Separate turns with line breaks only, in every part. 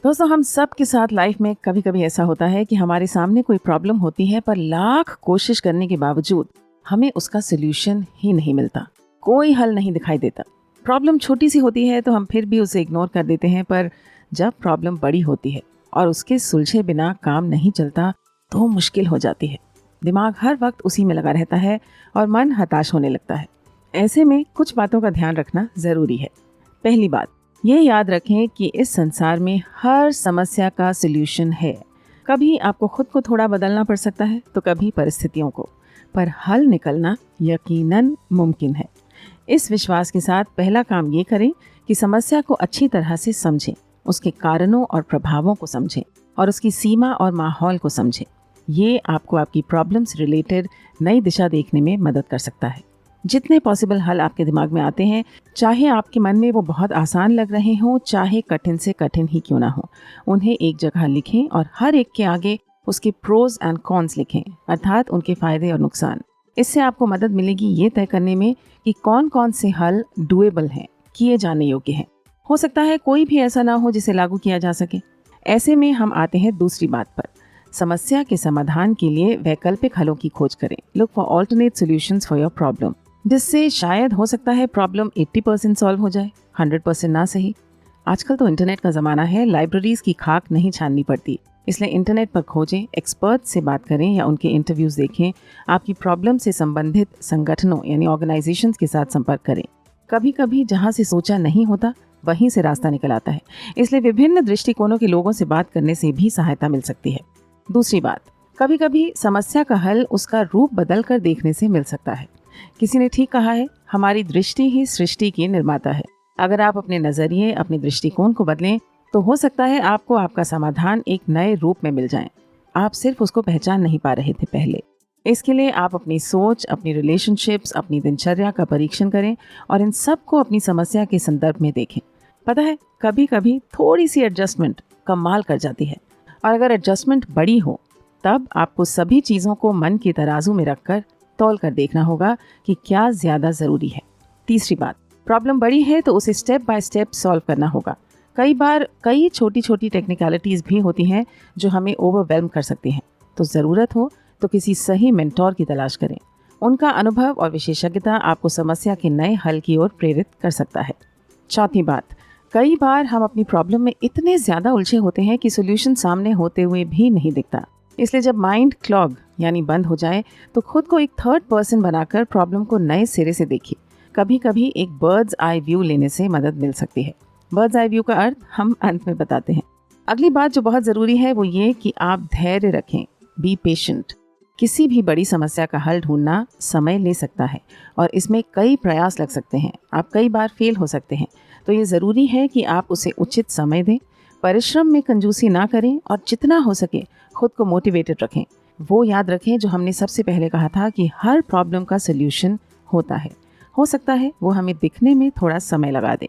दोस्तों, हम सब के साथ लाइफ में कभी कभी ऐसा होता है कि हमारे सामने कोई प्रॉब्लम होती है, पर लाख कोशिश करने के बावजूद हमें उसका सोल्यूशन ही नहीं मिलता, कोई हल नहीं दिखाई देता। प्रॉब्लम छोटी सी होती है तो हम फिर भी उसे इग्नोर कर देते हैं, पर जब प्रॉब्लम बड़ी होती है और उसके सुलझे बिना काम नहीं चलता तो मुश्किल हो जाती है। दिमाग हर वक्त उसी में लगा रहता है और मन हताश होने लगता है। ऐसे में कुछ बातों का ध्यान रखना ज़रूरी है। पहली बात, ये याद रखें कि इस संसार में हर समस्या का सल्यूशन है। कभी आपको खुद को थोड़ा बदलना पड़ सकता है तो कभी परिस्थितियों को, पर हल निकलना यकीनन मुमकिन है। इस विश्वास के साथ पहला काम ये करें कि समस्या को अच्छी तरह से समझें, उसके कारणों और प्रभावों को समझें और उसकी सीमा और माहौल को समझें। ये आपको आपकी प्रॉब्लम से रिलेटेड नई दिशा देखने में मदद कर सकता है। जितने पॉसिबल हल आपके दिमाग में आते हैं, चाहे आपके मन में वो बहुत आसान लग रहे हों, चाहे कठिन से कठिन ही क्यों ना हो, उन्हें एक जगह लिखें और हर एक के आगे उसके प्रोज एंड कॉन्स लिखें, अर्थात उनके फ़ायदे और नुकसान। इससे आपको मदद मिलेगी ये तय करने में कि कौन कौन से हल डुएबल हैं, किए जाने योग्य हैं। हो सकता है कोई भी ऐसा ना हो जिसे लागू किया जा सके। ऐसे में हम आते हैं दूसरी बात पर। समस्या के समाधान के लिए वैकल्पिक हलों की खोज करें। Look for alternate solutions for your problem, जिससे शायद हो सकता है प्रॉब्लम 80% सॉल्व हो जाए, 100% ना सही। आजकल तो इंटरनेट का ज़माना है, लाइब्रेरीज की खाक नहीं छाननी पड़ती, इसलिए इंटरनेट पर खोजें, एक्सपर्ट से बात करें या उनके इंटरव्यूज़ देखें। आपकी प्रॉब्लम से संबंधित संगठनों यानी ऑर्गेनाइजेशंस के साथ संपर्क करें। कभी कभी जहाँ से सोचा नहीं होता वहीं से रास्ता निकल आता है, इसलिए विभिन्न दृष्टिकोणों के लोगों से बात करने से भी सहायता मिल सकती है। दूसरी बात, कभी कभी समस्या का हल उसका रूप बदल कर देखने से मिल सकता है। किसी ने ठीक कहा है, हमारी दृष्टि ही सृष्टि की निर्माता है। अगर आप अपने नज़रिए, अपने दृष्टिकोण को बदलें तो हो सकता है आपको आपका समाधान एक नए रूप में मिल जाए। आप सिर्फ उसको पहचान नहीं पा रहे थे पहले। इसके लिए आप अपनी सोच, अपनी रिलेशनशिप्स, अपनी दिनचर्या का परीक्षण करें और इन सब को अपनी समस्या के संदर्भ में देखें। पता है, कभी कभी थोड़ी सी एडजस्टमेंट कमाल कर जाती है, और अगर एडजस्टमेंट बड़ी हो तब आपको सभी चीज़ों को मन की तराजू में रखकर तौल कर देखना होगा कि क्या ज़्यादा ज़रूरी है। तीसरी बात, प्रॉब्लम बड़ी है तो उसे स्टेप बाय स्टेप सॉल्व करना होगा। कई बार कई छोटी छोटी टेक्निकलिटीज़ भी होती हैं जो हमें ओवरवेल्म कर सकती हैं, तो ज़रूरत हो तो किसी सही मेंटोर की तलाश करें। उनका अनुभव और विशेषज्ञता आपको समस्या के नए हल की ओर प्रेरित कर सकता है। चौथी बात, कई बार हम अपनी प्रॉब्लम में इतने ज़्यादा उलझे होते हैं कि सोल्यूशन सामने होते हुए भी नहीं दिखता। इसलिए जब माइंड क्लॉग यानी बंद हो जाए तो खुद को एक थर्ड पर्सन बनाकर प्रॉब्लम को नए सिरे से देखिए। कभी कभी एक बर्ड्स आई व्यू लेने से मदद मिल सकती है। बर्ड्स आई व्यू का अर्थ हम अंत में बताते हैं। अगली बात जो बहुत ज़रूरी है वो ये कि आप धैर्य रखें, बी पेशेंट। किसी भी बड़ी समस्या का हल ढूंढना समय ले सकता है और इसमें कई प्रयास लग सकते हैं। आप कई बार फेल हो सकते हैं, तो ये ज़रूरी है कि आप उसे उचित समय दें, परिश्रम में कंजूसी ना करें और जितना हो सके खुद को मोटिवेटेड रखें। वो याद रखें जो हमने सबसे पहले कहा था कि हर प्रॉब्लम का सल्यूशन होता है। हो सकता है वो हमें दिखने में थोड़ा समय लगा दे।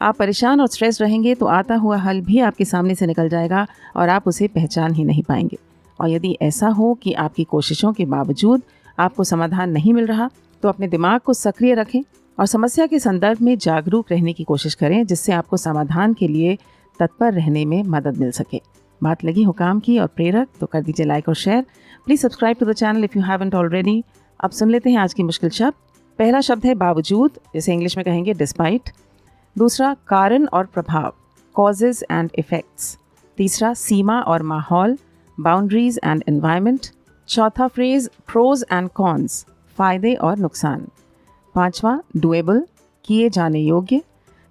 आप परेशान और स्ट्रेस रहेंगे तो आता हुआ हल भी आपके सामने से निकल जाएगा और आप उसे पहचान ही नहीं पाएंगे। और यदि ऐसा हो कि आपकी कोशिशों के बावजूद आपको समाधान नहीं मिल रहा, तो अपने दिमाग को सक्रिय रखें और समस्या के संदर्भ में जागरूक रहने की कोशिश करें, जिससे आपको समाधान के लिए तत्पर रहने में मदद मिल सके। बात लगी हो काम की और प्रेरक, तो कर दीजिए लाइक और share. Please subscribe to the channel if you haven't already. अब सुन लेते हैं आज की मुश्किल शब्द। पहला शब्द है बावजूद, जिसे इंग्लिश में कहेंगे डिस्पाइट। दूसरा, कारण और प्रभाव, कॉजेज एंड इफ़ेक्ट्स। तीसरा, सीमा और माहौल, बाउंड्रीज एंड एनवायरनमेंट। चौथा फ्रेज, प्रोज एंड कॉन्स, फ़ायदे और नुकसान। पांचवा, डुएबल, किए जाने योग्य।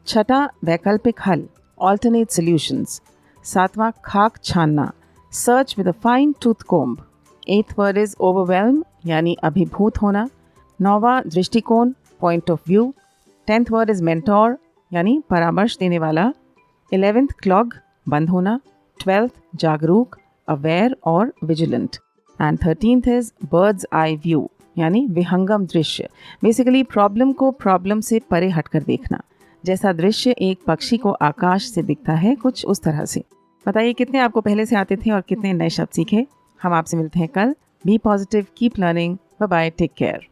छठा, वैकल्पिक हल, ऑल्टरनेट सॉल्यूशंस। सातवां, खाक छानना, search with a fine tooth comb. एथ वर्ड इज ओवरवेल्म, यानी अभिभूत होना। नौवां, दृष्टिकोण, point of view. 10th word is mentor, यानी परामर्श देने वाला। 11th, क्लॉग, बंद होना। 12th, जागरूक, अवेयर और vigilant. And 13th is birds eye view, यानी विहंगम दृश्य। बेसिकली प्रॉब्लम को प्रॉब्लम से परे हटकर देखना। जैसा दृश्य एक पक्षी को आकाश से दिखता है, कुछ उस तरह से। बताइए कितने आपको पहले से आते थे और कितने नए शब्द सीखे। हम आपसे मिलते हैं कल। Be positive, keep learning, bye bye, take care.